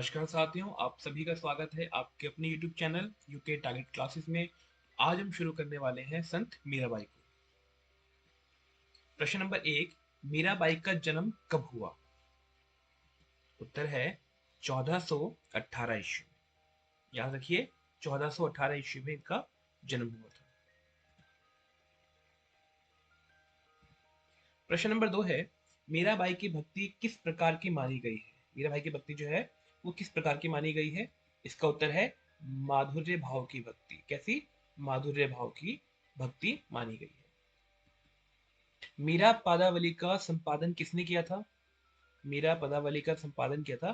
नमस्कार साथियों, आप सभी का स्वागत है आपके अपने YouTube channel UK target classes में। आज हम शुरू करने वाले हैं संत मीराबाई को। प्रश्न नंबर 1, मीराबाई का जन्म कब हुआ? उत्तर है 1418 ईस्वी में। याद रखिए 1418 ईस्वी में इनका जन्म हुआ था। प्रश्न नंबर 2 है, मीराबाई की भक्ति किस प्रकार की मानी गई है? मीराबाई की भक्ति जो है वो किस प्रकार की मानी गई है? इसका उत्तर है माधुर्य भाव की भक्ति। कैसी? माधुर्य भाव की भक्ति मानी गई है। मीरा पदावली का संपादन किसने किया था? मीरा पदावली का संपादन किया था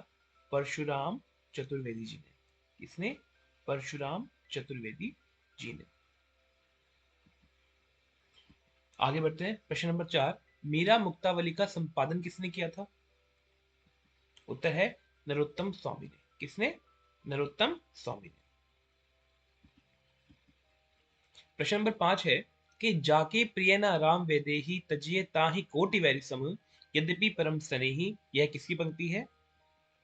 परशुराम चतुर्वेदी जी ने। किसने? परशुराम चतुर्वेदी जी ने। आगे बढ़ते हैं। प्रश्न नंबर 4, मीरा मुक्तावली का संपादन किसने किया था? उत्तर है नरोत्तम स्वामी ने। किसने? नरोत्तम स्वामी ने। प्रश्न नंबर 5 है कि जाके प्रिय न राम वैदेही तजिए ताहि कोटि वैरि सम यद्यपि परम स्नेही। यह किसकी पंक्ति है?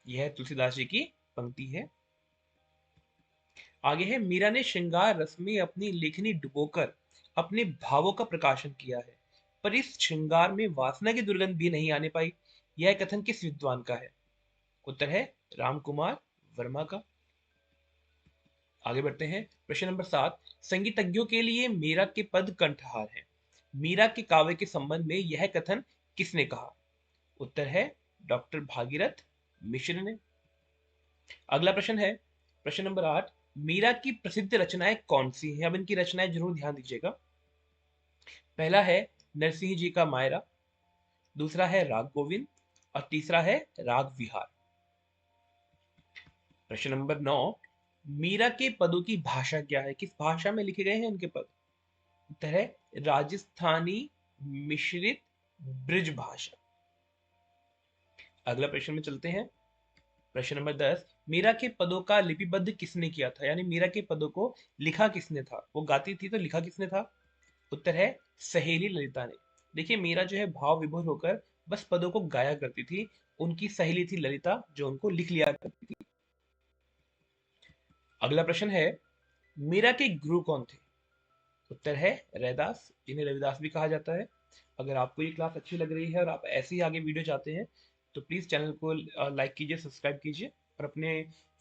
यह तुलसीदास जी की पंक्ति है। आगे है, मीरा ने श्रृंगार रस में अपनी लेखनी डुबोकर अपने भावों का प्रकाशन किया है, पर इस श्रृंगार में वासना की दुर्गंध भी नहीं आने पाई। यह कथन किस विद्वान का है? उत्तर है राम कुमार वर्मा का। आगे बढ़ते हैं। प्रश्न नंबर 7, संगीतज्ञों के लिए मीरा के पद कंठहार है। मीरा के काव्य के संबंध में यह कथन किसने कहा? उत्तर है डॉक्टर भागीरथ मिश्र ने। अगला प्रश्न है प्रश्न नंबर 8, मीरा की प्रसिद्ध रचनाएं कौन सी हैं? अब इनकी रचनाएं जरूर ध्यान दीजिएगा। पहला है नरसिंह जी का मायरा, दूसरा है राग गोविंद और तीसरा है राग विहार। प्रश्न नंबर 9, मीरा के पदों की भाषा क्या है? किस भाषा में लिखे गए हैं उनके पद? उत्तर है राजस्थानी मिश्रित ब्रिज भाषा। अगला प्रश्न में चलते हैं। प्रश्न नंबर 10, मीरा के पदों का लिपिबद्ध किसने किया था? यानी मीरा के पदों को लिखा किसने था? वो गाती थी तो लिखा किसने था? उत्तर है सहेली ललिता ने। देखिए मीरा जो है भाव विभोर होकर बस पदों को गाया करती थी। उनकी सहेली थी ललिता जो उनको लिख लिया करती थी। अगला प्रश्न है, मीरा के गुरु कौन थे? उत्तर है रैदास, जिन्हें रविदास भी कहा जाता है। अगर आपको ये क्लास अच्छी लग रही है और आप ऐसे ही आगे वीडियो चाहते हैं तो प्लीज चैनल को लाइक कीजिए, सब्सक्राइब कीजिए और अपने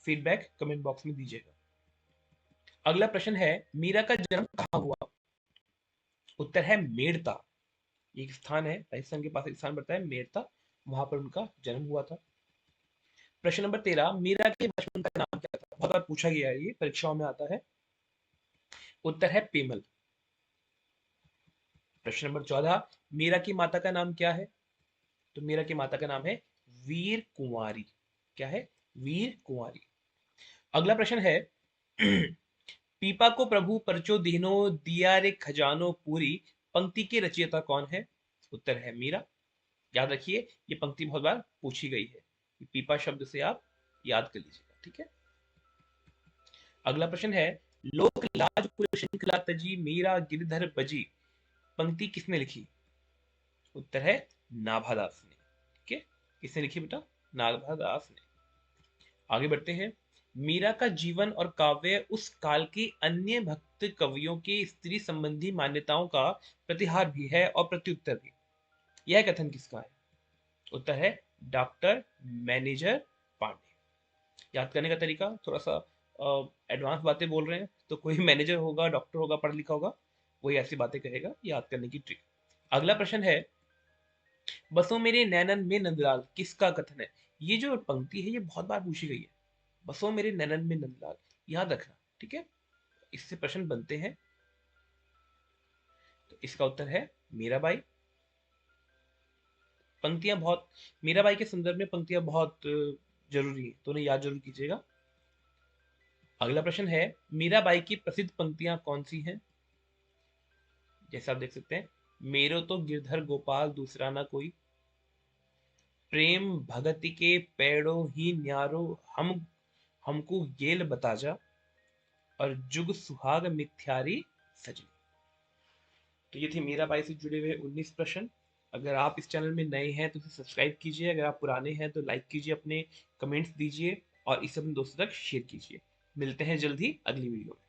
फीडबैक कमेंट बॉक्स में दीजिएगा। अगला प्रश्न है, मीरा का जन्म कहाँ हुआ? उत्तर है मेड़ता। एक स्थान है राजस्थान के पास, एक स्थान पड़ता है मेड़ता, वहां पर उनका जन्म हुआ था। प्रश्न नंबर 13, मीरा के बचपन का नाम क्या था? बहुत बार पूछा गया है, ये परीक्षाओं में आता है। उत्तर है पेमल। प्रश्न नंबर 14, मीरा की माता का नाम क्या है? तो मीरा की माता का नाम है वीर कुंवारी। क्या है? वीर कुंवारी। अगला प्रश्न है, पीपा को प्रभु परचो दीनो दिया रे खजानो पूरी पंक्ति के रचयिता कौन है? उत्तर है मीरा। याद रखिए ये पंक्ति बहुत बार पूछी गई है। पीपा शब्द से आप याद कर लीजिएगा, ठीक है। अगला प्रश्न है, लोक लाज कुल श्रृंखला तजी मीरा गिरधर बजी पंक्ति किसने लिखी? उत्तर है नाभादास ने। ठीक है, किसने लिखी बेटा? नाभादास ने। आगे बढ़ते हैं। मीरा का जीवन और काव्य उस काल की अन्य भक्त कवियों की स्त्री संबंधी मान्यताओं का प्रतिहार भी है और प्रत्युत्तर भी। यह कथन किसका है? उत्तर है डॉक्टर मैनेजर पांडे। याद करने का तरीका थोड़ा सा एडवांस बातें बोल रहे हैं तो कोई मैनेजर होगा, डॉक्टर होगा, पढ़ा लिखा होगा, वही ऐसी बातें कहेगा। याद करने की ट्रिक। अगला प्रश्न है, बसों मेरे नैनन में नंदलाल किसका कथन है? ये जो पंक्ति है ये बहुत बार पूछी गई है। बसों मेरे नैनन में नंदलाल, याद रखना, ठीक है। इससे प्रश्न बनते हैं। तो इसका उत्तर है मीराबाई। पंक्तियां बहुत, मीराबाई के संदर्भ में पंक्तियां बहुत जरूरी है, तो उन्हें याद जरूर कीजिएगा। अगला प्रश्न है, मीराबाई की प्रसिद्ध पंक्तियां कौन सी हैं? जैसे आप देख सकते हैं, मेरो तो गिरधर गोपाल दूसरा ना कोई, प्रेम भगति के पेड़ो ही न्यारो, हमको गेल बता जा, और जुग सुहाग मिथ्यारी सजनी। तो ये थे मीराबाई से जुड़े हुए 19 प्रश्न। अगर आप इस चैनल में नए हैं तो इसे सब्सक्राइब कीजिए, अगर आप पुराने हैं तो लाइक कीजिए, अपने कमेंट्स दीजिए और इसे अपने दोस्तों तक शेयर कीजिए। मिलते हैं जल्द ही अगली वीडियो में।